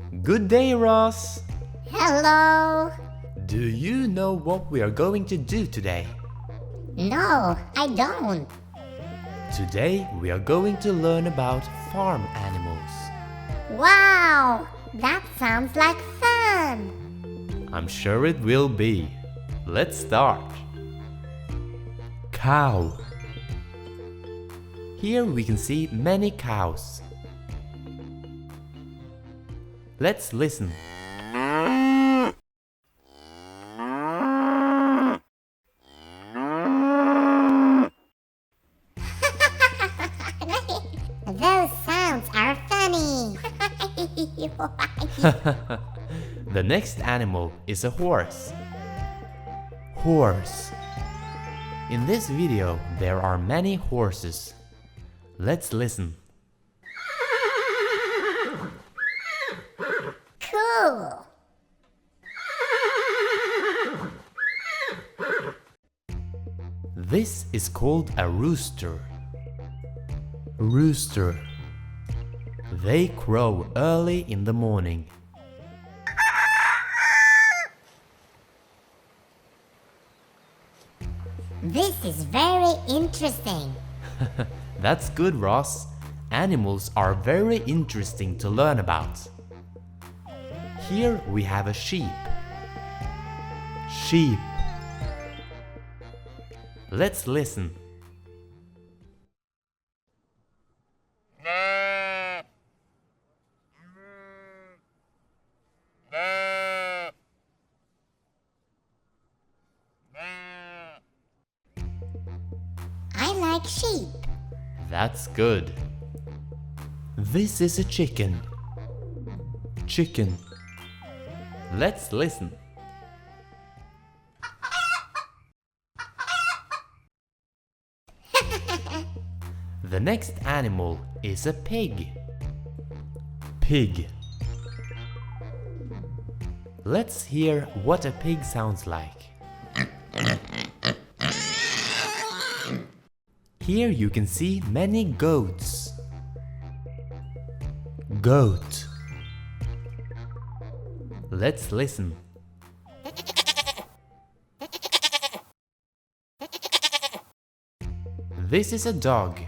Good day, Ross! Hello! Do you know what we are going to do today? No, I don't. Today we are going to learn about farm animals. Wow! That sounds like fun! I'm sure it will be. Let's start. Cow. Here we can see many cows. Let's listen. Those sounds are funny! The next animal is a horse. Horse. In this video, there are many horses. Let's listen. Cool! This is called a rooster. Rooster. They crow early in the morning. This is very interesting. That's good, Ross. Animals are very interesting to learn about. Here we have a sheep. Sheep. Let's listen. I like sheep. That's good. This is a chicken. Chicken. Let's listen. The next animal is a pig. Pig. Let's hear what a pig sounds like. Here you can see many goats. Goat. Let's listen. This is a dog.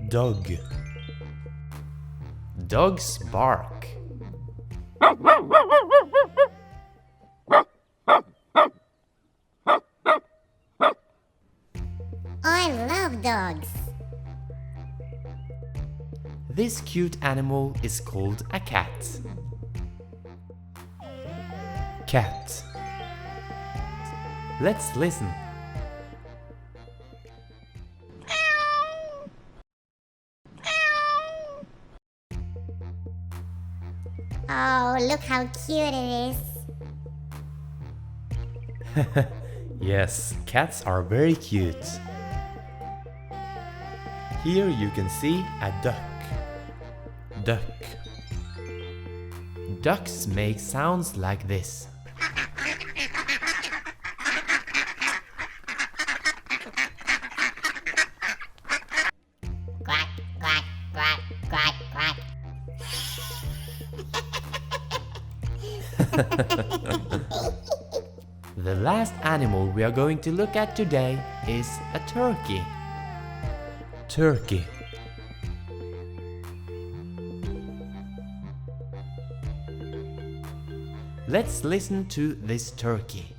Dog. Dogs bark. I love dogs. This cute animal is called a cat. Cat. Let's listen. Oh, look how cute it is. Yes, cats are very cute. Here you can see a duck. Duck. Ducks make sounds like this. Quack, quack, quack, quack, quack. The last animal we are going to look at today is a turkey. Turkey. Let's listen to this turkey.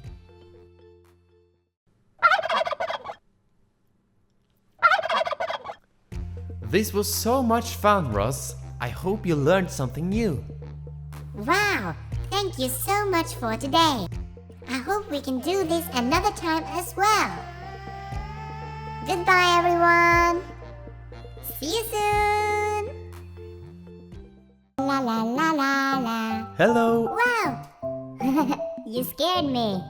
This was so much fun, Ross. I hope you learned something new. Wow, thank you so much for today. I hope we can do this another time as well. Goodbye, everyone. See you soon. La la la la la. Hello. Wow, you scared me.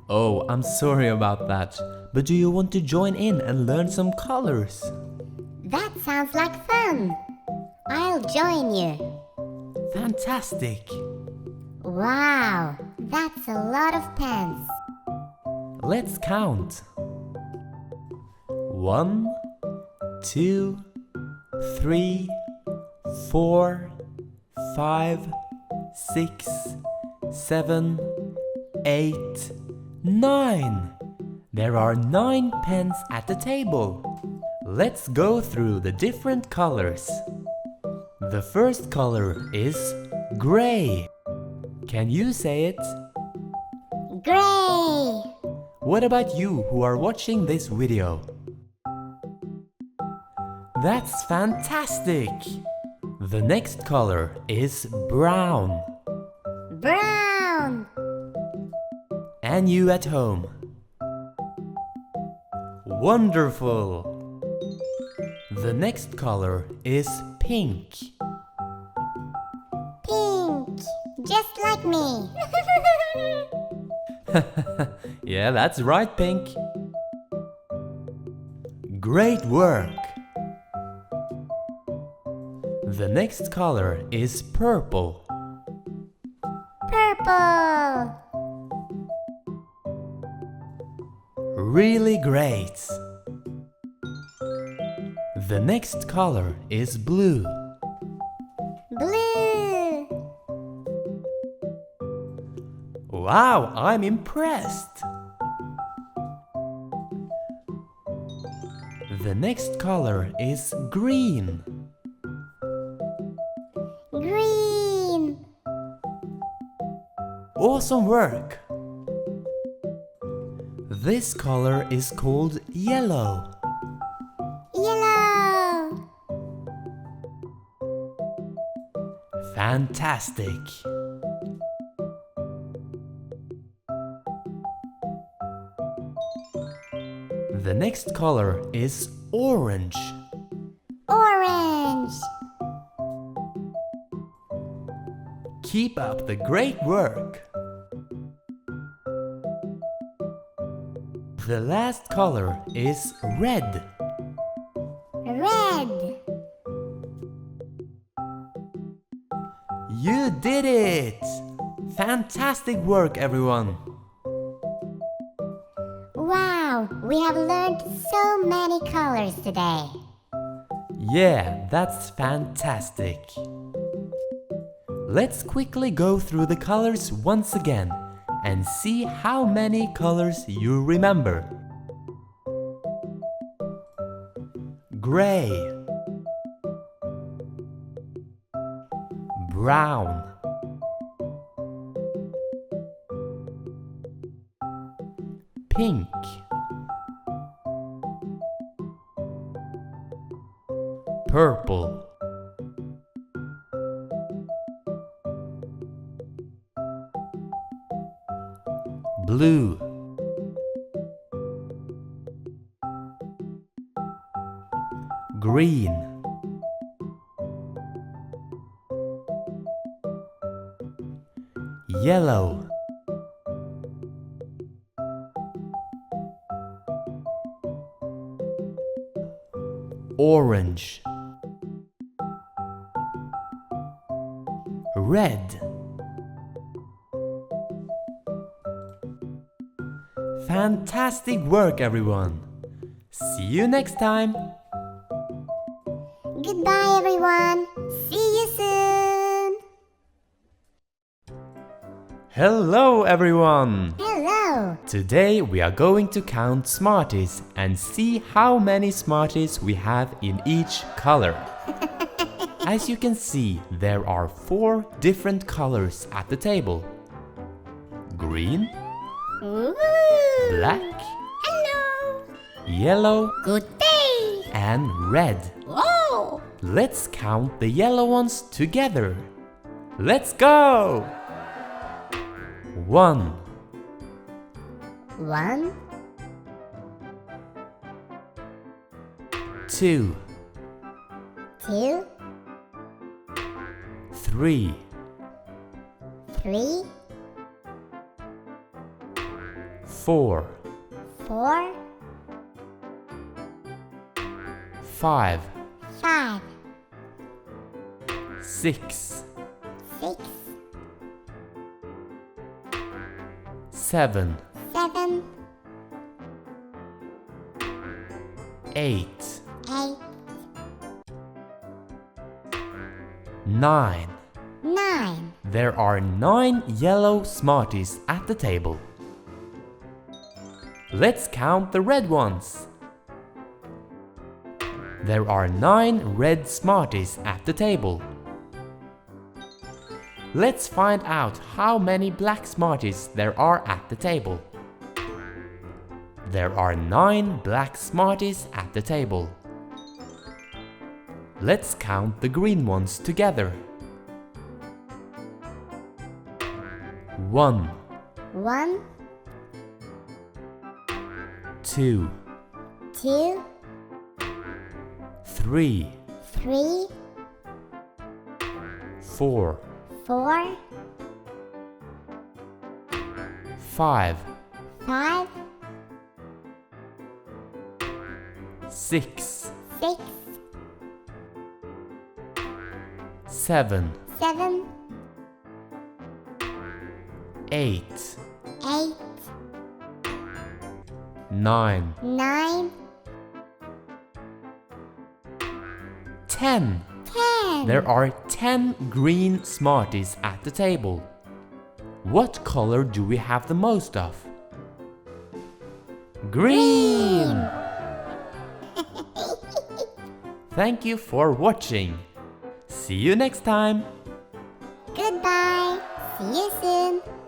Oh, I'm sorry about that. But do you want to join in and learn some colors? That sounds like fun. I'll join you. Fantastic. Wow, that's a lot of pens. Let's count. 1, 2, 3, 4, 5, 6, 7, 8, 9. There are 9 pens at the table. Let's go through the different colors. The first color is gray. Can you say it? Gray. What about you who are watching this video? That's fantastic! The next color is brown. Brown. And you at home? Wonderful! The next color is pink. Pink. Just like me. Yeah, that's right, Pink. Great work! The next color is purple. Purple. Really great! The next color is blue. Blue. Wow, I'm impressed! The next color is green. Green. Awesome work! This color is called yellow. Yellow. Fantastic! The next color is orange. Orange. Keep up the great work! The last color is red. Red. You did it! Fantastic work, everyone! Wow, we have learned so many colors today. Yeah, that's fantastic! Let's quickly go through the colors once again and see how many colors you remember. Gray, brown, pink, purple, blue, green, yellow, orange, red. Fantastic work, everyone! See you next time! Goodbye, everyone. See you soon. Hello, everyone! Hello. Today we are going to count Smarties and see how many Smarties we have in each color. As you can see, there are 4 different colors at the table. Green, Ooh. black, Hello. yellow, Good day. and red. Whoa. Let's count the yellow ones together. Let's go! 1, 1, 2, 2, 3, 3, 4, 4, 5, 5, 6, 6, 7, 7, 8, 8, 9, There are 9 yellow Smarties at the table. Let's count the red ones. There are 9 red Smarties at the table. Let's find out how many black Smarties there are at the table. There are 9 black Smarties at the table. Let's count the green ones together. 1, 1, 2, 2, 3, 3, 4, 4, 5, 5, 6, 6, 7, 7, 8, 8, 9, 9, 10. 10. There are 10 green Smarties at the table. What color do we have the most of? Green! Thank you for watching. See you next time. Goodbye. See you soon.